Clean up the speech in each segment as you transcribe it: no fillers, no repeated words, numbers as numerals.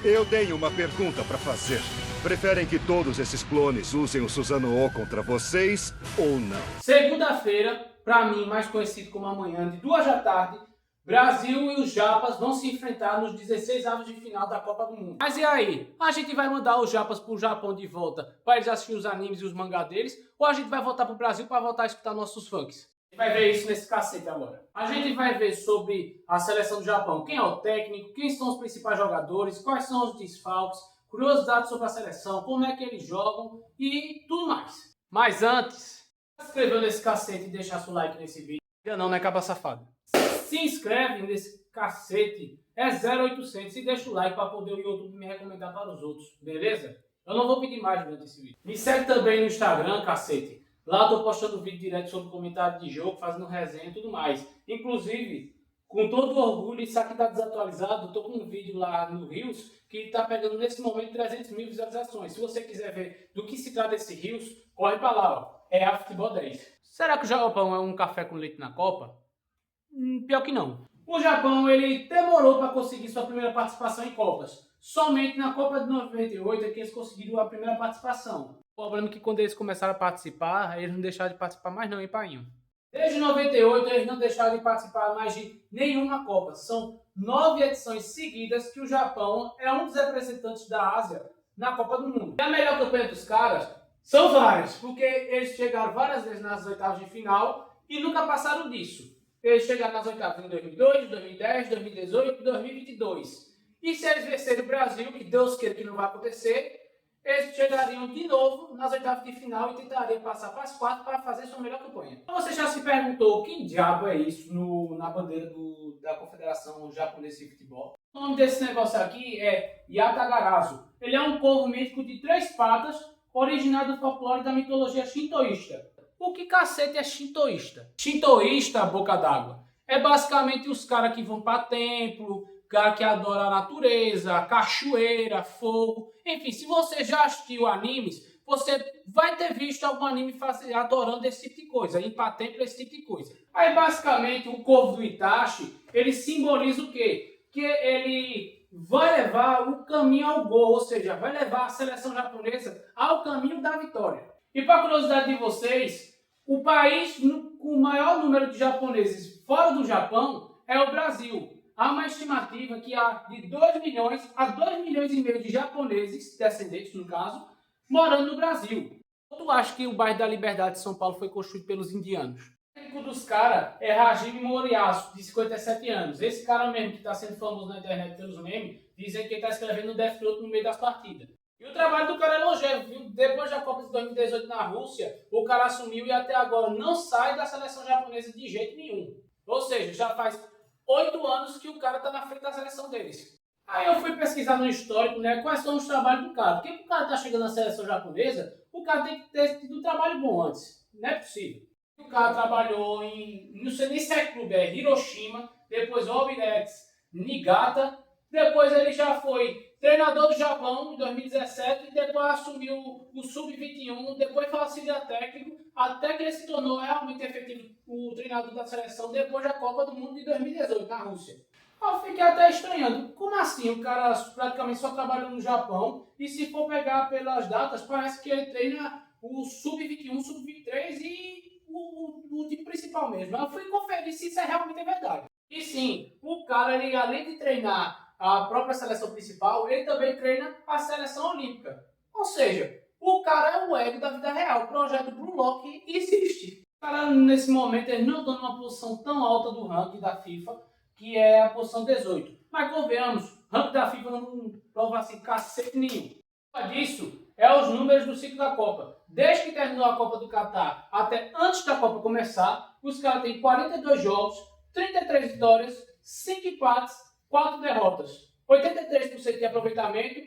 Eu tenho uma pergunta para fazer. Preferem que todos esses clones usem o Susanoo contra vocês ou não? Segunda-feira, para mim, mais conhecido como amanhã, de 2 da tarde, Brasil e os Japas vão se enfrentar nos 16avos de final da Copa do Mundo. Mas e aí? A gente vai mandar os Japas pro Japão de volta para eles assistirem os animes e os mangá deles? Ou a gente vai voltar pro Brasil para voltar a escutar nossos funks? A gente vai ver isso nesse cacete agora. A gente vai ver sobre a seleção do Japão. Quem é o técnico, quem são os principais jogadores, quais são os desfalques, curiosidades sobre a seleção, como é que eles jogam e tudo mais. Mas antes, se inscreveu nesse cacete e deixar seu like nesse vídeo. Não, né, caba safado? Se inscreve nesse cacete, é 0800 e deixa o like para poder o YouTube me recomendar para os outros, beleza? Eu não vou pedir mais durante esse vídeo. Me segue também no Instagram, cacete. Lá eu tô postando vídeo direto sobre comentário de jogo, fazendo resenha e tudo mais. Inclusive, com todo orgulho, isso aqui tá desatualizado, eu tô com um vídeo lá no Reels que tá pegando nesse momento 300 mil visualizações. Se você quiser ver do que se trata esse Reels, corre para lá, ó. É a Futebol 10. Será que o Japão é um café com leite na Copa? Pior que não. O Japão ele demorou para conseguir sua primeira participação em Copas. Somente na Copa de 98 é que eles conseguiram a primeira participação. O problema é que quando eles começaram a participar, eles não deixaram de participar mais não, hein, painho? Desde 98 eles não deixaram de participar mais de nenhuma Copa. São 9 edições seguidas que o Japão é um dos representantes da Ásia na Copa do Mundo. E a melhor campanha dos caras são várias, porque eles chegaram várias vezes nas oitavas de final e nunca passaram disso. Eles chegaram nas oitavas em 2002, 2010, 2018 e 2022. E se eles vencerem o Brasil, que Deus queira que não vai acontecer, eles chegariam de novo nas oitavas de final e tentariam passar para as quartas para fazer sua melhor campanha. Você já se perguntou quem diabo é isso na bandeira da Confederação Japonesa de Futebol? O nome desse negócio aqui é Yatagarasu. Ele é um corvo mítico de 3 patas, originado do folclore da mitologia shintoísta. O que cacete é shintoísta? Shintoísta, boca d'água, é basicamente os caras que vão para templo, cara que adora a natureza, cachoeira, fogo. Enfim, se você já assistiu animes, você vai ter visto algum anime adorando esse tipo de coisa, ir para templo, esse tipo de coisa. Aí basicamente o corvo do Itachi, ele simboliza o quê? Que ele vai levar o caminho ao gol, ou seja, vai levar a seleção japonesa ao caminho da vitória. E para curiosidade de vocês, o país com o maior número de japoneses fora do Japão é o Brasil. Há uma estimativa que há de 2 milhões a 2 milhões e meio de japoneses, descendentes no caso, morando no Brasil. Eu acho que o bairro da Liberdade de São Paulo foi construído pelos indianos. O técnico dos caras é Hajime Moriyasu, de 57 anos. Esse cara mesmo que está sendo famoso na internet pelos memes, dizem que ele está escrevendo Death Note no meio das partidas. E o trabalho do cara é longevo, viu? Depois da Copa de 2018 na Rússia, o cara assumiu e até agora não sai da seleção japonesa de jeito nenhum. Ou seja, já faz 8 anos que o cara está na frente da seleção deles. Aí eu fui pesquisar no histórico, né, quais são os trabalhos do cara. Porque o cara está chegando na seleção japonesa, o cara tem que ter tido um trabalho bom antes. Não é possível. O cara trabalhou não sei nem se é clube, é Hiroshima, depois Albirex, Niigata, depois ele já foi treinador do Japão em 2017 e depois assumiu o Sub-21, depois foi auxiliar técnico, até que ele se tornou realmente efetivo o treinador da seleção depois da Copa do Mundo de 2018 na Rússia. Eu fiquei até estranhando, como assim o cara praticamente só trabalhou no Japão e se for pegar pelas datas parece que ele treina o Sub-21, Sub-23 e o time principal mesmo. Eu fui conferir se isso é realmente verdade. E sim, o cara, ele, além de treinar a própria seleção principal, ele também treina a seleção olímpica. Ou seja, o cara é o ego da vida real. O projeto Blue Lock existe. O cara, nesse momento, ele não está numa posição tão alta do ranking da FIFA, que é a posição 18. Mas convenhamos, o ranking da FIFA não prova assim cacete nenhum. Prova disso é os números do ciclo da Copa. Desde que terminou a Copa do Catar até antes da Copa começar, os caras têm 42 jogos, 33 vitórias, 5 empates, 4 derrotas, 83% de aproveitamento,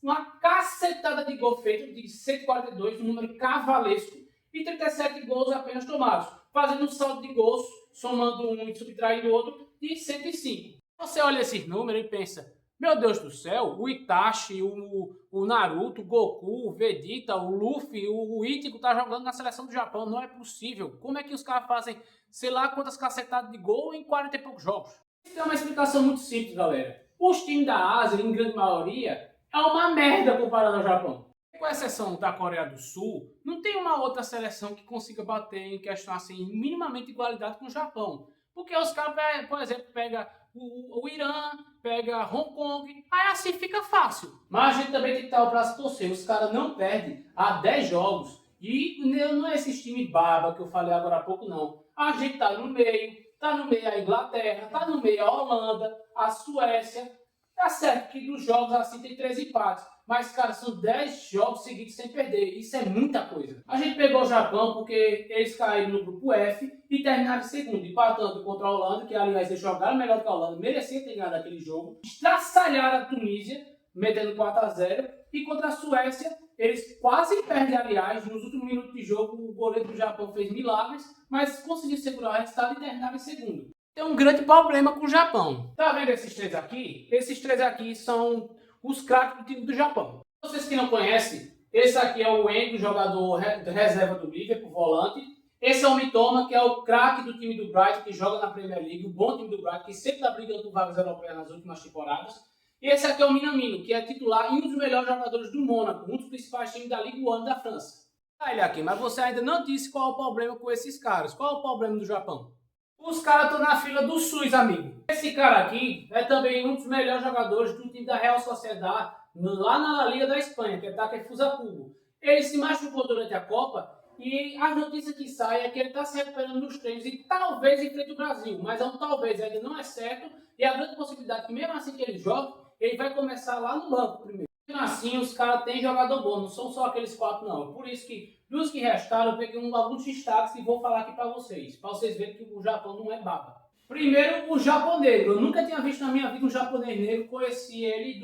uma cacetada de gol feito de 142, um número cavalesco, e 37 gols apenas tomados, fazendo um saldo de gols, somando um e subtraindo o outro, de 105. Você olha esses números e pensa, meu Deus do céu, o Itachi, o Naruto, o Goku, o Vegeta, o Luffy, o Ichigo tá jogando na seleção do Japão, não é possível. Como é que os caras fazem, sei lá quantas cacetadas de gol em 40 e poucos jogos? Isso é uma explicação muito simples, galera. Os times da Ásia, em grande maioria, é uma merda comparado ao Japão. Com exceção da Coreia do Sul, não tem uma outra seleção que consiga bater em questão assim, minimamente de igualdade com o Japão. Porque os caras, por exemplo, pega o Irã, pega Hong Kong, aí assim fica fácil. Mas a gente também tem que estar o braço torcer. Os caras não perdem há 10 jogos. E não é esses times baba que eu falei agora há pouco, não. A gente tá no meio a Inglaterra, tá no meio a Holanda, a Suécia. Tá certo que dos jogos assim tem 3 empates, mas, cara, são 10 jogos seguidos sem perder. Isso é muita coisa. A gente pegou o Japão porque eles caíram no grupo F e terminaram em segundo, empatando contra a Holanda, que, aliás, eles jogaram melhor que a Holanda, merecia ter ganhado aquele jogo. Estraçalharam a Tunísia, metendo 4-0. E contra a Suécia, eles quase perdem, aliás, nos últimos minutos de jogo, o goleiro do Japão fez milagres, mas conseguiu segurar o resultado e terminaram em segundo. Tem um grande problema com o Japão. Tá vendo esses três aqui? Esses três aqui são os craques do time do Japão. Vocês que não conhecem, esse aqui é o Endo, jogador reserva do Liverpool, volante. Esse é o Mitoma, que é o craque do time do Brighton, que joga na Premier League, o bom time do Brighton, que sempre está brigando por vagas europeias nas últimas temporadas. E esse aqui é o Minamino, que é titular e um dos melhores jogadores do Mônaco, um dos principais times da Ligue 1 da França. Tá ele aqui, mas você ainda não disse qual é o problema com esses caras. Qual é o problema do Japão? Os caras estão na fila do SUS, amigo. Esse cara aqui é também um dos melhores jogadores do time da Real Sociedad, lá na La Liga da Espanha, que é Takefusa Kubo. Ele se machucou durante a Copa e a notícia que sai é que ele está se recuperando nos treinos e talvez enfrente o Brasil, mas é um talvez, ainda não é certo, e a grande possibilidade que mesmo assim que ele joga, ele vai começar lá no banco primeiro. Mesmo assim, os caras têm jogador bom, não são só aqueles 4 não. Por isso que, dos que restaram, eu peguei alguns destaques e vou falar aqui para vocês verem que o Japão não é baba. Primeiro, o japonês. Eu nunca tinha visto na minha vida um japonês negro, conheci ele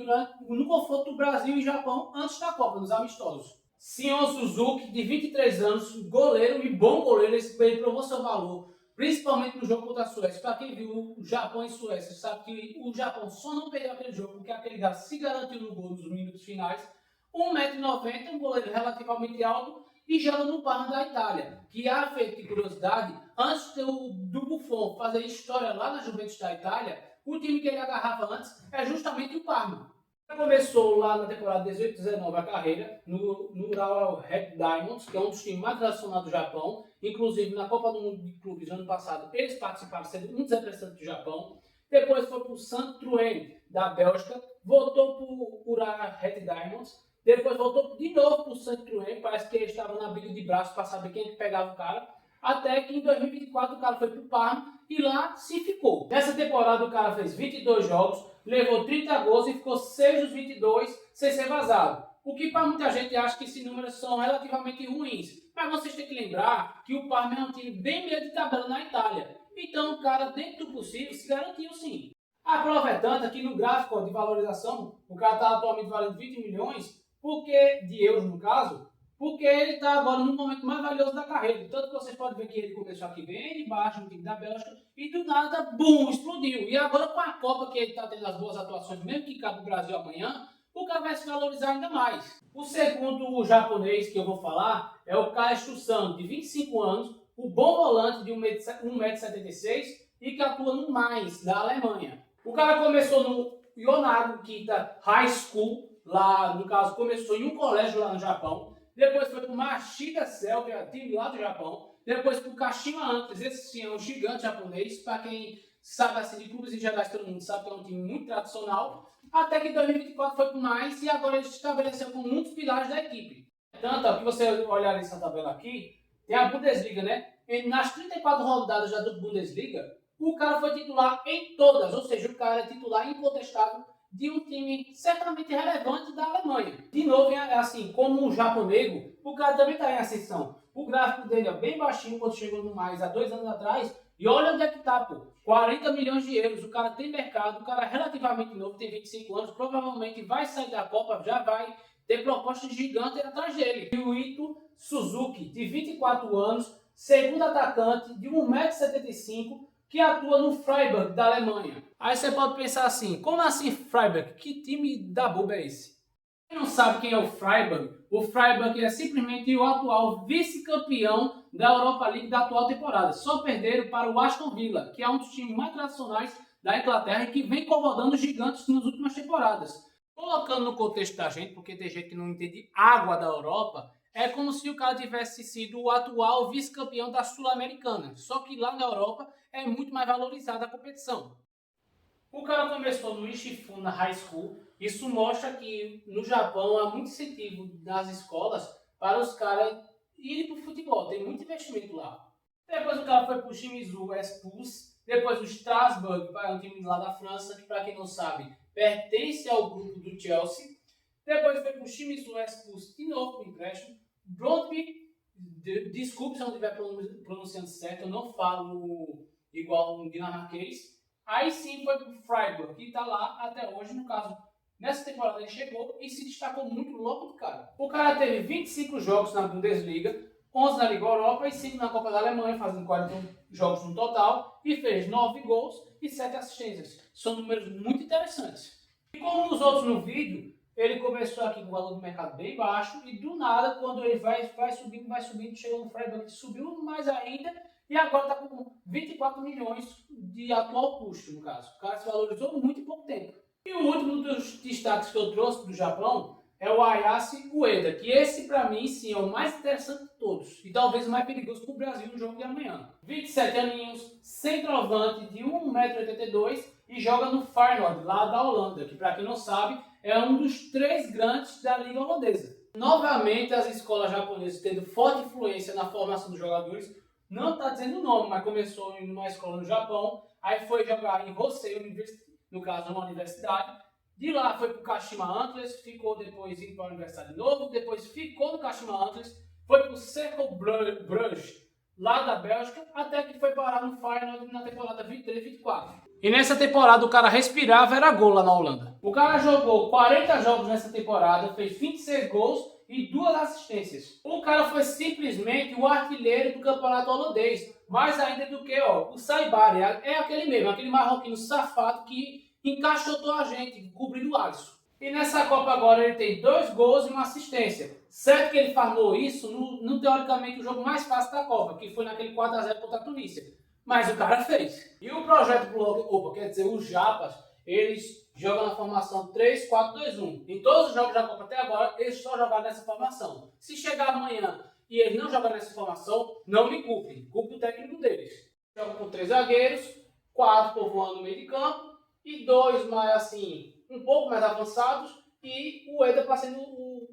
no confronto do Brasil e Japão antes da Copa, nos amistosos. Sion Suzuki, de 23 anos, goleiro e bom goleiro, ele provou seu valor. Principalmente no jogo contra a Suécia. Para quem viu o Japão e Suécia, sabe que o Japão só não perdeu aquele jogo porque aquele cara se garantiu no gol nos minutos finais. 1,90 m, um goleiro relativamente alto e joga no Parma da Itália. Que há feito de curiosidade, antes do Buffon fazer história lá na Juventus da Itália, o time que ele agarrava antes é justamente o Parma. Começou lá na temporada 18-19 a carreira no Ural Red Diamonds, que é um dos times mais tradicionais do Japão. Inclusive, na Copa do Mundo de Clubes do ano passado, eles participaram sendo um dos representantes do Japão. Depois foi para o Saint-Truyen, da Bélgica. Voltou para o Ural Red Diamonds. Depois voltou de novo para o Saint-Truyen. Parece que eles estavam na briga de braços para saber quem pegava o cara. Até que em 2024 o cara foi para o Parma e lá se ficou. Nessa temporada o cara fez 22 jogos, levou 30 gols e ficou 6 dos 22 sem ser vazado. O que para muita gente acha que esses números são relativamente ruins. Mas vocês têm que lembrar que o Parma é um time bem meio de tabela na Itália. Então o cara, dentro do possível, se garantiu sim. A prova é tanta que no gráfico de valorização, o cara está atualmente valendo 20 milhões, de euros no caso, porque ele está agora no momento mais valioso da carreira. Tanto que vocês podem ver que ele começou aqui bem de baixo, no time da Bélgica, e do nada, bum, explodiu. E agora com a Copa que ele está tendo as boas atuações, mesmo que cabe o Brasil amanhã, o cara vai se valorizar ainda mais. O segundo japonês que eu vou falar é o Kai Shusan, de 25 anos, o bom volante de 1,76 m e que atua no Mainz, da Alemanha. O cara começou no Yonago Kita High School, lá, no caso, começou em um colégio lá no Japão. Depois foi para o Mashida Cell, que é time lá do Japão. Depois para o Kashima Antlers, esse sim é um gigante japonês. Para quem sabe assim, de clubes em geral, todo mundo sabe que é um time muito tradicional. Até que em 2024 foi para o Mainz e agora ele se estabeleceu como um dos pilares da equipe. Tanto ó, que você olhar nessa tabela aqui, tem a Bundesliga, né? E nas 34 rodadas da Bundesliga, o cara foi titular em todas. Ou seja, o cara é titular incontestável de um time certamente relevante da Alemanha. De novo, assim, como um japonês, o cara também está em ascensão. O gráfico dele é bem baixinho quando chegou no mais há 2 anos atrás. E olha onde é que está, pô. 40 milhões de euros. O cara tem mercado, o cara é relativamente novo, tem 25 anos. Provavelmente vai sair da Copa, já vai ter propostas gigantes atrás dele. E o Ito Suzuki, de 24 anos, segundo atacante, de 1,75 m, que atua no Freiburg, da Alemanha. Aí você pode pensar assim, como assim Freiburg? Que time da boba é esse? Quem não sabe quem é o Freiburg é simplesmente o atual vice-campeão da Europa League da atual temporada. Só perderam para o Aston Villa, que é um dos times mais tradicionais da Inglaterra e que vem incomodando os gigantes nas últimas temporadas. Colocando no contexto da gente, porque tem gente que não entende água da Europa, é como se o cara tivesse sido o atual vice-campeão da Sul-Americana. Só que lá na Europa é muito mais valorizada a competição. O cara começou no Ishifuna High School. Isso mostra que no Japão há muito incentivo nas escolas para os caras irem para o futebol. Tem muito investimento lá. Depois o cara foi para o Shimizu S-Pulse. Depois o Strasbourg, que é um time lá da França, que para quem não sabe, pertence ao grupo do Chelsea. Depois foi para o Shimizu S-Pulse de novo para o empréstimo. Brøndby, desculpe se eu não estiver pronunciando certo, eu não falo igual um dinamarquês. Aí sim foi para o Freiburg, que está lá até hoje. No caso, nessa temporada ele chegou e se destacou muito logo do cara. O cara teve 25 jogos na Bundesliga, 11 na Liga Europa e 5 na Copa da Alemanha, fazendo 41 jogos no total, e fez 9 gols e 7 assistências. São números muito interessantes. E como nos outros no vídeo, ele começou aqui com o valor do mercado bem baixo e do nada, quando ele vai subindo, chegou no Freiburg, subiu mais ainda e agora está com 24 milhões de atual custo, no caso. O cara se valorizou muito em pouco tempo. E o último dos destaques que eu trouxe do Japão é o Ayase Ueda, que esse para mim sim é o mais interessante de todos e talvez o mais perigoso para o Brasil no jogo de amanhã. 27 aninhos, centroavante de 1,82 m e joga no Feyenoord, lá da Holanda, que para quem não sabe é um dos 3 grandes da Liga Holandesa. Novamente as escolas japonesas tendo forte influência na formação dos jogadores, não está dizendo o nome, mas começou em uma escola no Japão, aí foi jogar em Hosei University, no caso uma universidade. De lá foi para o Kashima Antlers, ficou depois indo para a universidade de novo, depois ficou no Kashima Antlers, foi para o Cercle Bruges, lá da Bélgica, até que foi parar no Feyenoord na temporada 23-24. E nessa temporada o cara respirava, era gol lá na Holanda. O cara jogou 40 jogos nessa temporada, fez 26 gols e 2 assistências. O cara foi simplesmente o artilheiro do campeonato holandês, mais ainda do que o Saibari, é aquele mesmo, aquele marroquino safado que encaixotou a gente, cobrindo o Alisson. E nessa Copa agora ele tem 2 gols e 1 assistência. Certo que ele farmou isso no teoricamente o jogo mais fácil da Copa, que foi naquele 4-0 contra a Tunísia. Mas o cara fez. E o projeto Opa, quer dizer, os Japas, eles jogam na formação 3-4-2-1. Em todos os jogos da Copa até agora, eles só jogaram nessa formação. Se chegar amanhã e eles não jogarem nessa formação, não me culpem. Culpe o técnico deles. Jogam com 3 zagueiros, 4 povoando no meio de campo, e 2 mais assim, um pouco mais avançados, e o Ueda passando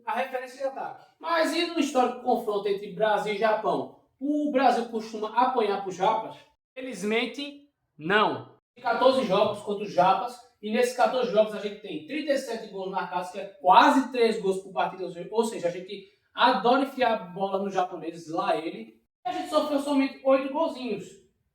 a referência de ataque. Mas e no histórico confronto entre Brasil e Japão? O Brasil costuma apanhar para os Japas? Felizmente, não. 14 jogos contra os Japas, e nesses 14 jogos a gente tem 37 gols marcados, que é quase 3 gols por partida, ou seja, a gente adora enfiar a bola nos japoneses, lá ele. A gente sofreu somente 8 golzinhos,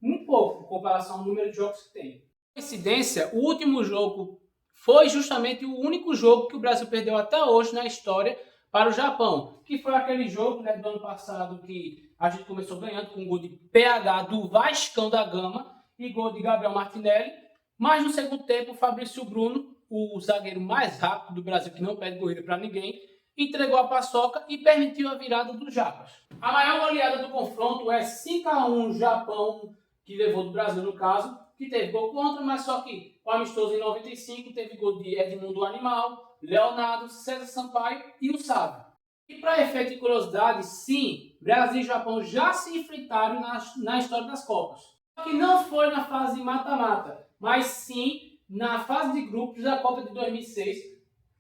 muito pouco em comparação ao número de jogos que tem. Coincidência, o último jogo foi justamente o único jogo que o Brasil perdeu até hoje na história para o Japão, que foi aquele jogo do ano passado que a gente começou ganhando com um gol de PH do Vascão da Gama e gol de Gabriel Martinelli, mas no segundo tempo o Fabrício Bruno, o zagueiro mais rápido do Brasil, que não pede corrida para ninguém, entregou a paçoca e permitiu a virada dos Japas. A maior goleada do confronto é 5-1 Japão, que levou do Brasil no caso, que teve gol contra, mas só que o amistoso em 95 teve gol de Edmundo Animal, Leonardo, César Sampaio e o Sábio. E para efeito de curiosidade, sim, Brasil e Japão já se enfrentaram na história das Copas. Só que não foi na fase mata-mata, mas sim na fase de grupos da Copa de 2006,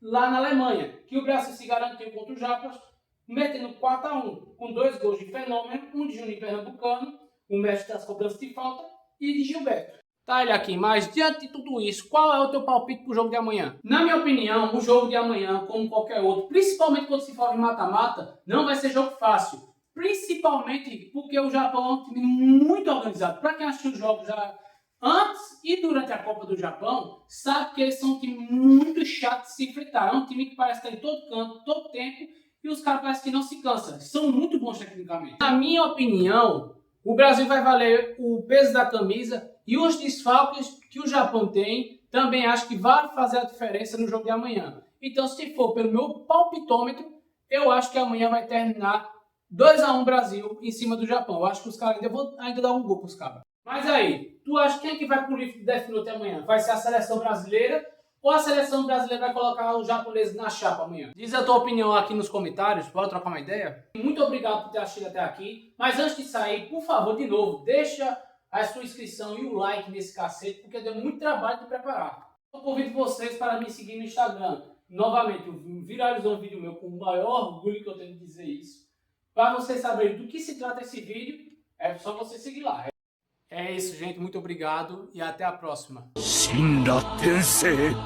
lá na Alemanha, que o Brasil se garantiu contra os Japas, metendo 4-1, com 2 gols de Fenômeno, um de Juninho Pernambucano, o mestre das cobranças de falta, e de Gilberto. Tá ele aqui, mas diante de tudo isso, qual é o teu palpite pro jogo de amanhã? Na minha opinião, o jogo de amanhã, como qualquer outro, principalmente quando se fala em mata-mata, não vai ser jogo fácil. Principalmente porque o Japão é um time muito organizado. Para quem assistiu os jogos já antes e durante a Copa do Japão, sabe que eles são um time muito chato de se enfrentar. É um time que parece estar em todo canto, todo tempo, e os caras parecem que não se cansam. São muito bons tecnicamente. Na minha opinião, o Brasil vai valer o peso da camisa e os desfalques que o Japão tem, também acho que vai fazer a diferença no jogo de amanhã. Então, se for pelo meu palpitômetro, eu acho que amanhã vai terminar 2-1 Brasil em cima do Japão. Eu acho que os caras ainda vão dar um gol para os caras. Mas aí, tu acha quem é que vai pro livro de Death Note amanhã? Vai ser a seleção brasileira ou a seleção brasileira vai colocar os japoneses na chapa amanhã? Diz a tua opinião aqui nos comentários, bora trocar uma ideia? Muito obrigado por ter assistido até aqui, mas antes de sair, por favor, de novo, deixa a sua inscrição e o like nesse cacete, porque deu muito trabalho de preparar. Eu convido vocês para me seguir no Instagram. Novamente, viralizou um vídeo meu com o maior orgulho que eu tenho de dizer isso. Para vocês saberem do que se trata esse vídeo, é só você seguir lá. É isso, gente. Muito obrigado e até a próxima. 死んだ天性